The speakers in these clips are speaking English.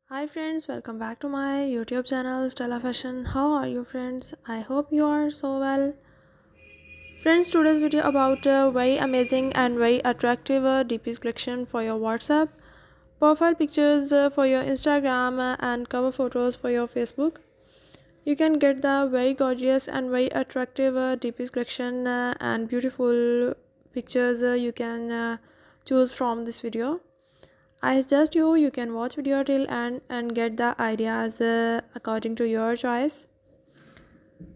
Hi friends, welcome back to my YouTube channel Stella Fashion. How are you friends? I hope you are so well. Friends, today's video about very amazing and very attractive DPs collection for your WhatsApp, profile pictures for your Instagram and cover photos for your Facebook. You can get the very gorgeous and very attractive DPs collection and beautiful pictures you can choose from this video. I suggest you can watch video till end and get the ideas according to your choice.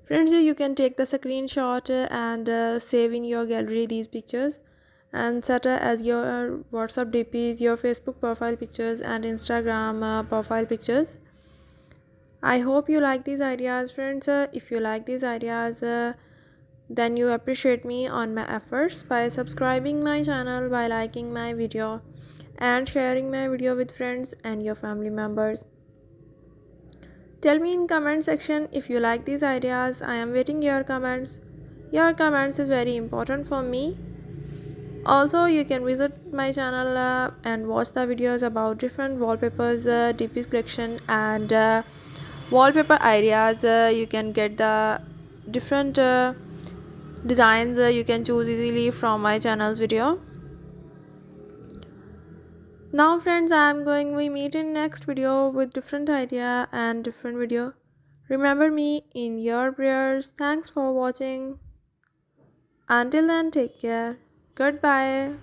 Friends, you can take the screenshot and save in your gallery these pictures and set as your WhatsApp DPs, your Facebook profile pictures and Instagram profile pictures. I hope you like these ideas friends. If you like these ideas, then you appreciate me on my efforts by subscribing my channel, by liking my video and sharing my video with friends and your family members. Tell me in comment section if you like these ideas. I am waiting your comments. Your comments is very important for me. Also, you can visit my channel and watch the videos about different wallpapers, DP's collection and wallpaper ideas. You can get the different designs you can choose easily from my channel's video. Now friends, I am going we meet in next video with different idea and different video. Remember me in your prayers. Thanks for watching. Until then, take care. Goodbye.